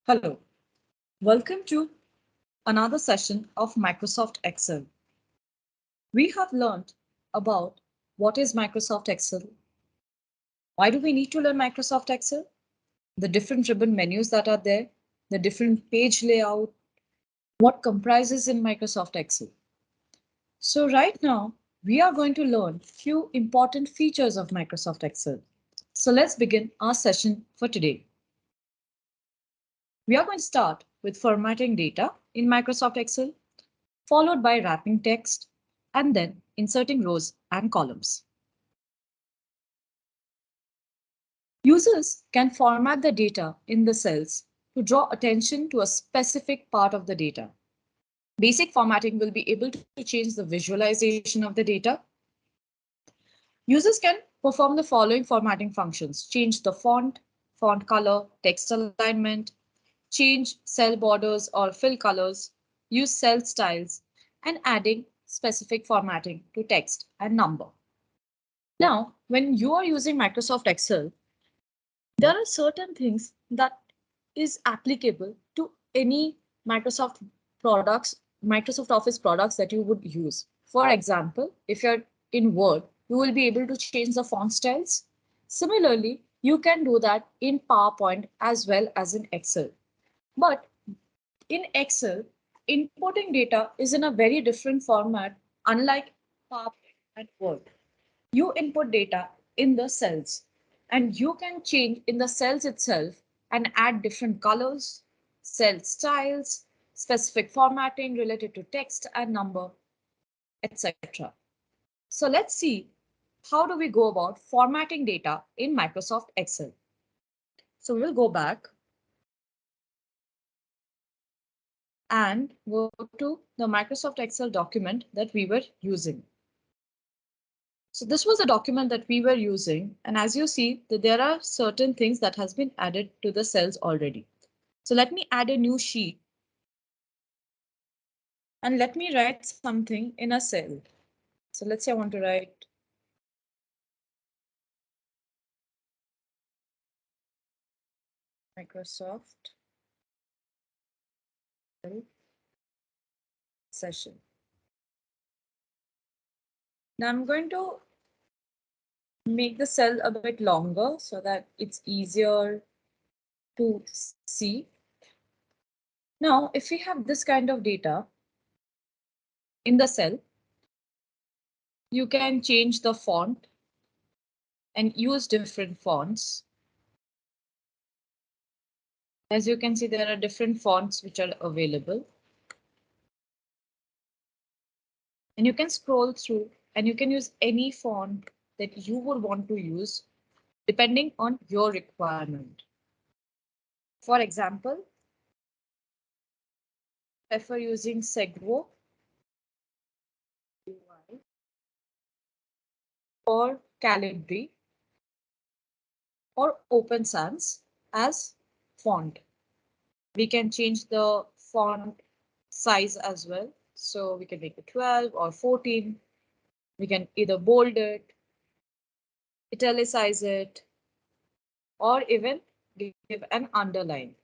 Hello, welcome to another session of Microsoft Excel. We have learned about what is Microsoft Excel, why do we need to learn Microsoft Excel, the different ribbon menus that are there, the different page layout, what comprises in Microsoft Excel. So right now, we are going to learn few important features of Microsoft Excel. So let's begin our session for today. We are going to start with formatting data in Microsoft Excel, followed by wrapping text, and then inserting rows and columns. Users can format the data in the cells to draw attention to a specific part of the data. Basic formatting will be able to change the visualization of the data. Users can perform the following formatting functions: change the font, font color, text alignment, change cell borders or fill colors, use cell styles, and adding specific formatting to text and number. Now, when you are using Microsoft Excel, there are certain things that is applicable to any Microsoft products, Microsoft Office products that you would use. For example, if you're in Word, you will be able to change the font styles. Similarly, you can do that in PowerPoint as well as in Excel. But in Excel, importing data is in a very different format, unlike PowerPoint and Word. You input data in the cells and you can change in the cells itself and add different colors, cell styles, specific formatting related to text and number, etc. So let's see how do we go about formatting data in Microsoft Excel. So we'll go back and go to the Microsoft Excel document that we were using. So this was a document that we were using, and as you see that there are certain things that has been added to the cells already. So let me add a new sheet and let me write something in a cell. So let's say I want to write Microsoft session. Now I'm going to make the cell a bit longer so that it's easier to see. Now, if we have this kind of data in the cell, you can change the font and use different fonts. As you can see, there are different fonts which are available. And you can scroll through and you can use any font that you would want to use depending on your requirement. For example, prefer using Segwo or Calibri or Open Sans as font. We can change the font size as well. So we can make it 12 or 14. We can either bold it, italicize it, or even give an underline.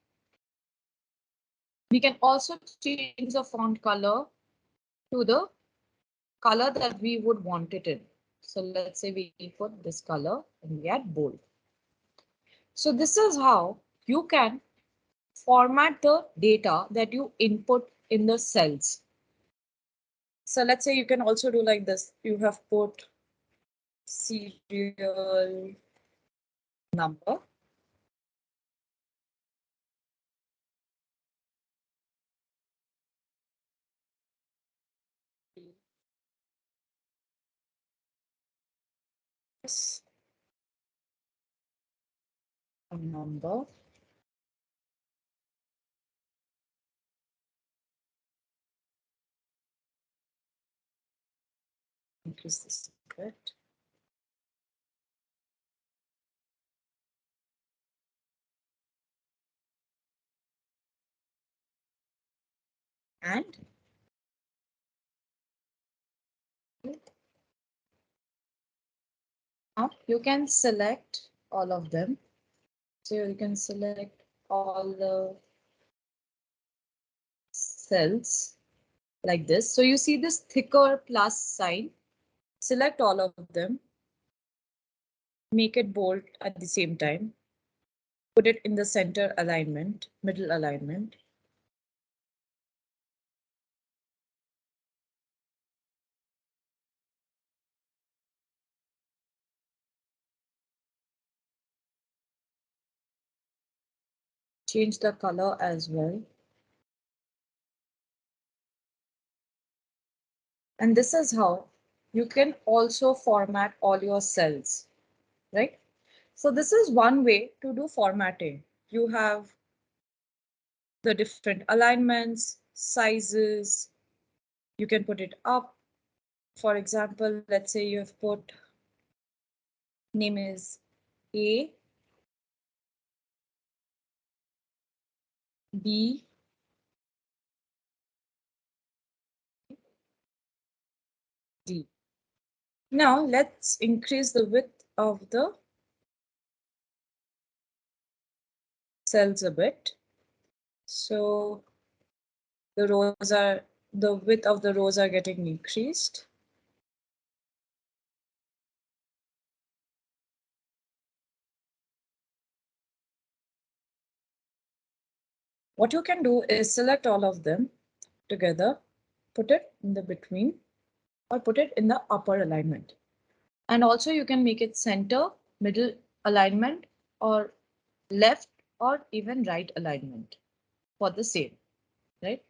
We can also change the font color to the color that we would want it in. So let's say we put this color and we add bold. So this is how you can format the data that you input in the cells. So let's say you can also do like this. You have put serial number. A number. Increase this a bit. And now you can select all of them. So you can select all the cells like this. So you see this thicker plus sign. Select all of them. Make it bold at the same time. Put it in the center alignment, middle alignment. Change the color as well. And this is how you can also format all your cells, right? So this is one way to do formatting. You have the different alignments, sizes. You can put it up. For example, let's say you have put name is A, B, D. Now let's increase the width of the cells a bit. So the width of the rows are getting increased. What you can do is select all of them together, put it in the between or put it in the upper alignment. And also you can make it center, middle alignment or left or even right alignment for the same, right?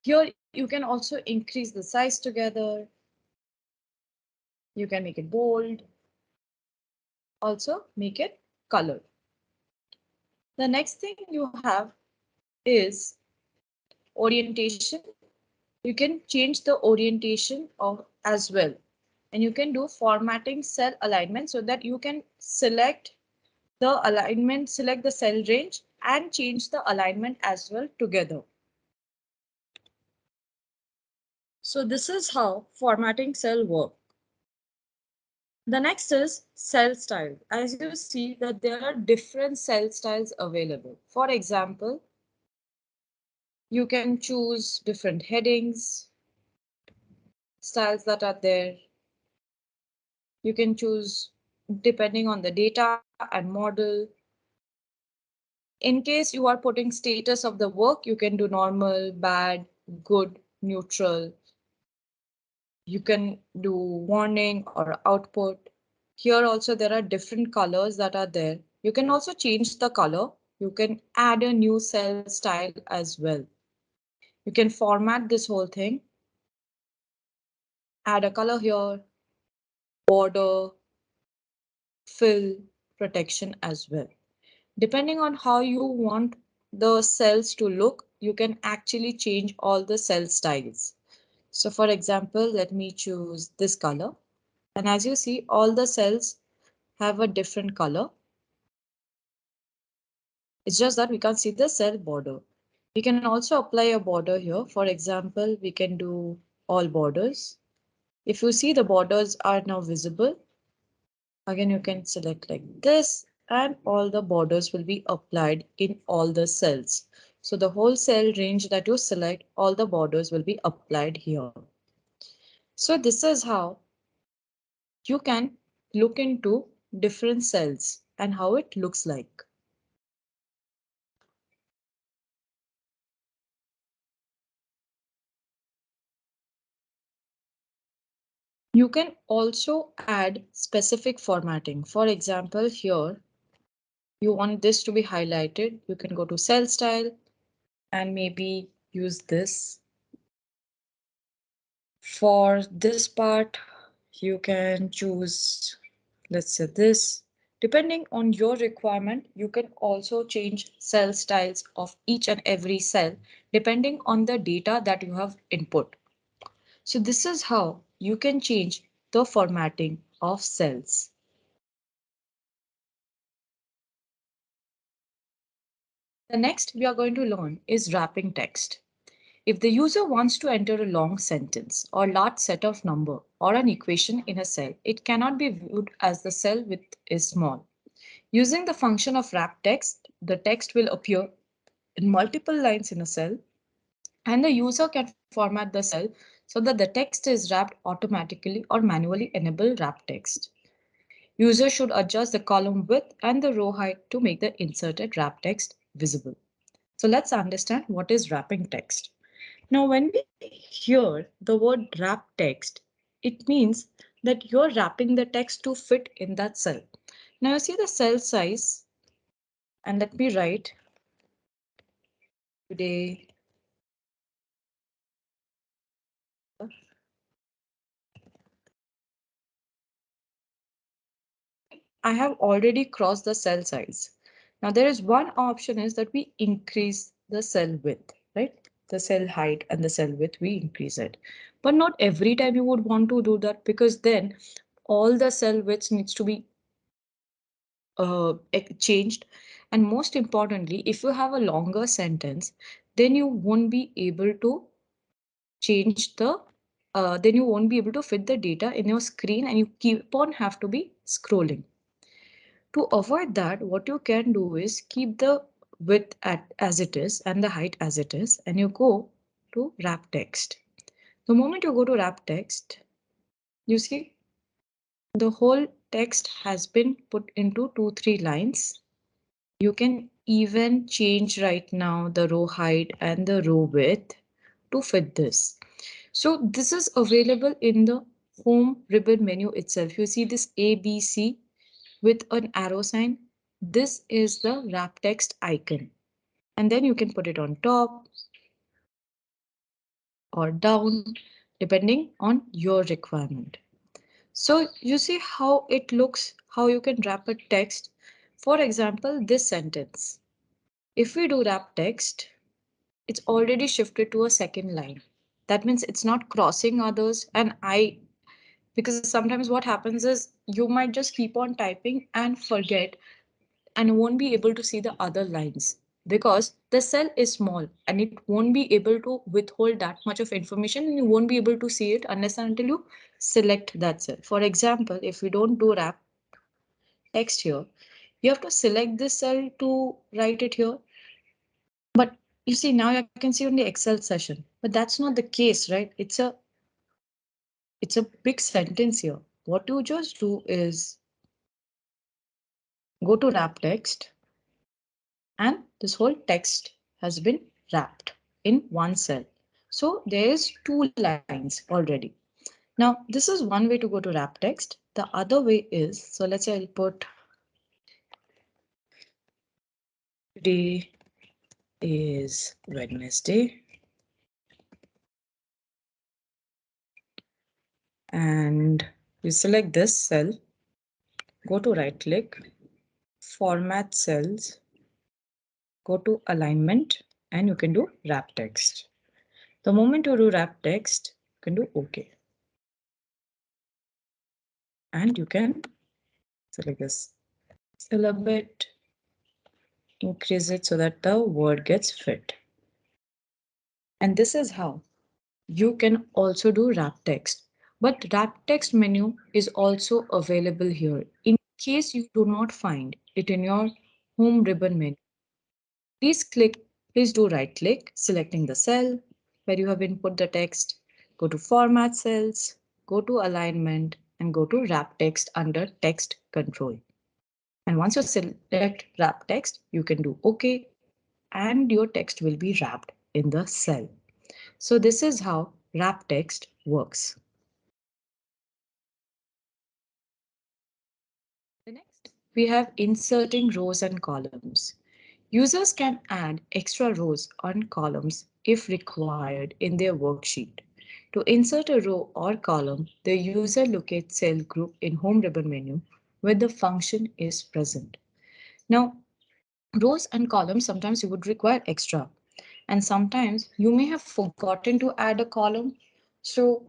Here you can also increase the size together. You can make it bold, also make it color. The next thing you have is orientation. You can change the orientation of as well. And you can do formatting cell alignment so that you can select the alignment, select the cell range and change the alignment as well together. So this is how formatting cell work. The next is cell style. As you see that there are different cell styles available. For example, you can choose different headings, styles that are there. You can choose depending on the data and model. In case you are putting status of the work, you can do normal, bad, good, neutral. You can do warning or output. Here also there are different colors that are there. You can also change the color. You can add a new cell style as well. You can format this whole thing. Add a color here, border, fill, protection as well. Depending on how you want the cells to look, you can actually change all the cell styles. So for example, let me choose this color. And as you see, all the cells have a different color. It's just that we can't see the cell border. We can also apply a border here. For example, we can do all borders. If you see the borders are now visible, again you can select like this and all the borders will be applied in all the cells. So the whole cell range that you select, all the borders will be applied here. So this is how you can look into different cells and how it looks like. You can also add specific formatting. For example, here you want this to be highlighted. You can go to cell style and maybe use this. For this part, you can choose, let's say this. Depending on your requirement, you can also change cell styles of each and every cell depending on the data that you have input. So this is how you can change the formatting of cells. The next we are going to learn is wrapping text. If the user wants to enter a long sentence or large set of number or an equation in a cell, it cannot be viewed as the cell width is small. Using the function of wrap text, the text will appear in multiple lines in a cell. And the user can format the cell so that the text is wrapped automatically or manually enable wrap text. User should adjust the column width and the row height to make the inserted wrap text visible. So let's understand what is wrapping text. Now, when we hear the word wrap text, it means that you're wrapping the text to fit in that cell. Now, you see the cell size, and let me write today. I have already crossed the cell size. Now there is one option is that we increase the cell width, right? The cell height and the cell width, we increase it. But not every time you would want to do that because then all the cell widths needs to be changed. And most importantly, if you have a longer sentence, then you won't be able to change the then you won't be able to fit the data in your screen and you keep on have to be scrolling. To avoid that, what you can do is keep the width as it is and the height as it is, and you go to wrap text. The moment you go to wrap text, you see the whole text has been put into 2-3 lines. You can even change right now the row height and the row width to fit this. So this is available in the home ribbon menu itself. You see this ABC with an arrow sign. This is the wrap text icon. And then you can put it on top or down, depending on your requirement. So you see how it looks, how you can wrap a text. For example, this sentence. If we do wrap text, it's already shifted to a second line. That means it's not crossing others. And because sometimes what happens is you might just keep on typing and forget and won't be able to see the other lines because the cell is small and it won't be able to withhold that much of information and you won't be able to see it unless and until you select that cell. For example, if we don't do wrap text here, you have to select this cell to write it here. But you see now I can see only Excel session, but that's not the case, right? It's a big sentence here. What you just do is go to wrap text and this whole text has been wrapped in one cell. So there is 2 lines already. Now this is one way to go to wrap text. The other way is, so let's say I'll put today is Wednesday and you select this cell, go to right click, format cells, go to alignment and you can do wrap text. The moment you do wrap text, you can do OK. And you can select this cell a bit, increase it so that the word gets fit. And this is how you can also do wrap text. But wrap text menu is also available here. In case you do not find it in your home ribbon menu, please do right click, selecting the cell where you have input the text, go to format cells, go to alignment and go to wrap text under text control. And once you select wrap text, you can do OK and your text will be wrapped in the cell. So this is how wrap text works. The next, we have inserting rows and columns. Users can add extra rows and columns if required in their worksheet. To insert a row or column, the user locates cell group in home ribbon menu where the function is present. Now, rows and columns sometimes you would require extra and sometimes you may have forgotten to add a column, so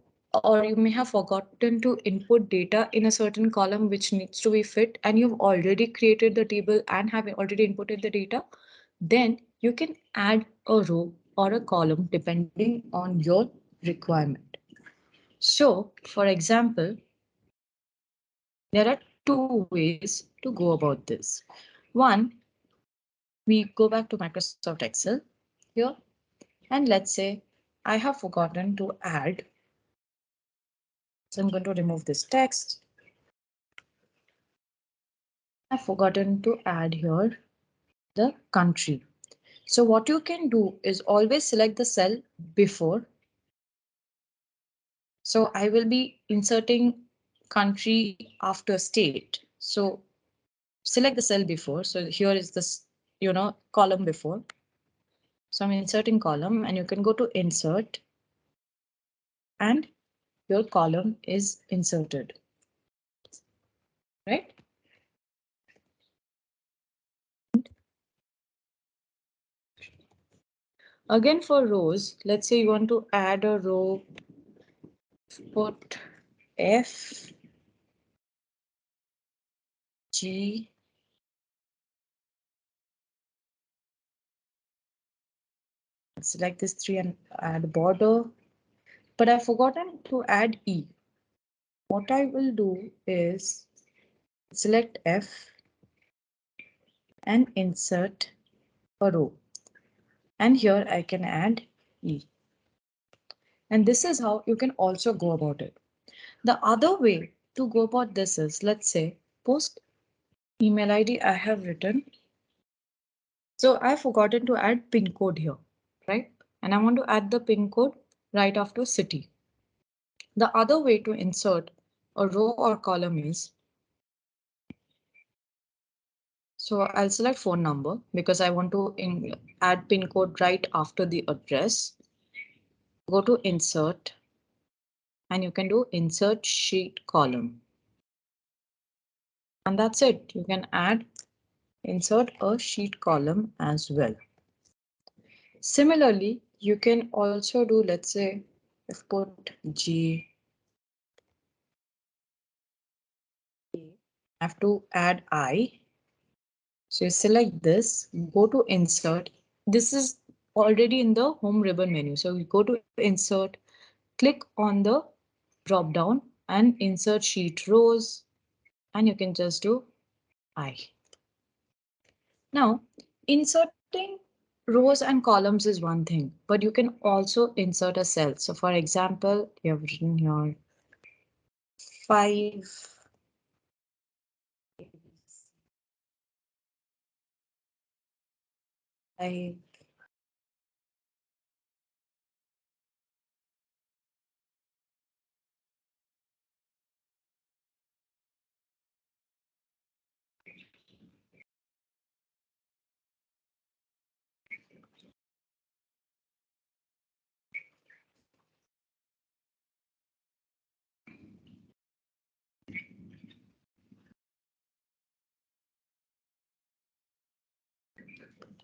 or you may have forgotten to input data in a certain column which needs to be fit and you've already created the table and have already inputted the data. Then you can add a row or a column depending on your requirement. So for example, there are 2 ways to go about this. One, we go back to Microsoft Excel here. And let's say I have forgotten to add. So I'm going to remove this text. I've forgotten to add here the country. So what you can do is always select the cell before. So I will be inserting country after state. So select the cell before. So here is this, column before. So I'm inserting column and you can go to insert and your column is inserted, right? Again for rows, let's say you want to add a row, put F, G, select this three and add border, but I've forgotten to add E. What I will do is select F and insert a row. And here I can add E. And this is how you can also go about it. The other way to go about this is, let's say, post email ID I have written. So I've forgotten to add pin code here, right? And I want to add the pin code right after city. The other way to insert a row or column is, so I'll select phone number because I want to add pin code right after the address. Go to insert and you can do insert sheet column. And that's it. You can add insert a sheet column as well. Similarly, you can also do, let's say, if put G, I have to add I. So you select this, go to insert. This is already in the home ribbon menu. So you go to insert, click on the drop down and insert sheet rows, and you can just do I. Now, inserting rows and columns is one thing, but you can also insert a cell. So for example, you have written here 5.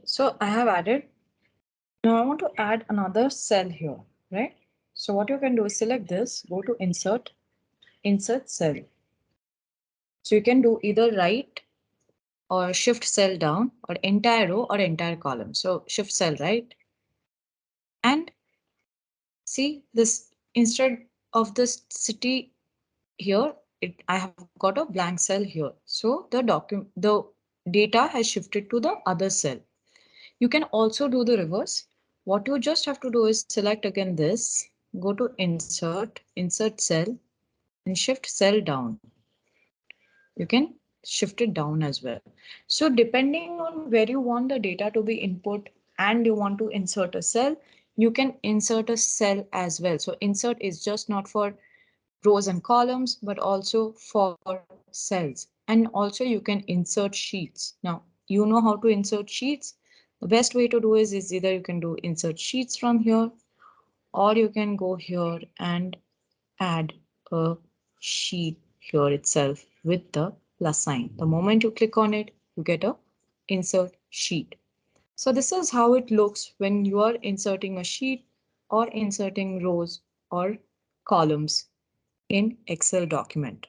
So I have added. Now I want to add another cell here, right? So what you can do is select this, go to insert, insert cell. So you can do either right or shift cell down or entire row or entire column. So shift cell right. And see this, instead of this city here, I have got a blank cell here. So the data has shifted to the other cell. You can also do the reverse. What you just have to do is select again this, go to insert, insert cell and shift cell down. You can shift it down as well. So depending on where you want the data to be input and you want to insert a cell, you can insert a cell as well. So insert is just not for rows and columns, but also for cells. And also you can insert sheets. Now, you know how to insert sheets. The best way to do is either you can do insert sheets from here, or you can go here and add a sheet here itself with the plus sign. The moment you click on it, you get a insert sheet. So this is how it looks when you are inserting a sheet or inserting rows or columns in Excel document.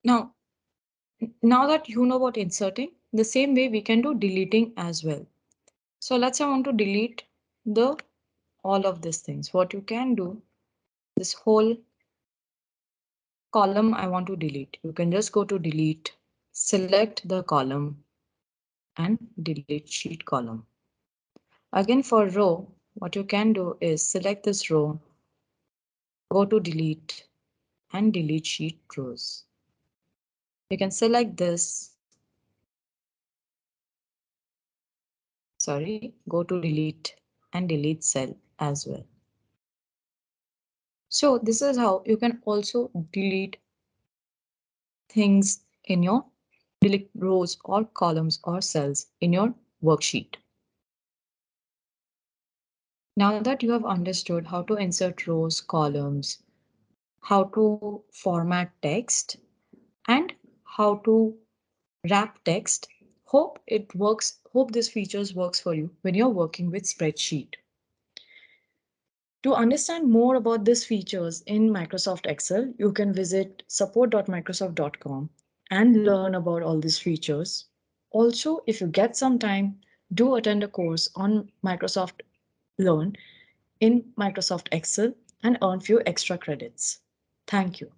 Now, now that you know about inserting, the same way we can do deleting as well. So let's say I want to delete the all of these things. What you can do, this whole column I want to delete. You can just go to delete, select the column and delete sheet column. Again, for row, what you can do is select this row, go to delete and delete sheet rows. You can select this, go to delete and delete cell as well. So this is how you can also delete things in your delete rows or columns or cells in your worksheet. Now that you have understood how to insert rows, columns, how to format text, and how to wrap text, hope this features works for you when you're working with spreadsheet. To understand more about these features in Microsoft Excel, you can visit support.microsoft.com and learn about all these features. Also, if you get some time, do attend a course on Microsoft Learn in Microsoft Excel and earn few extra credits. Thank you.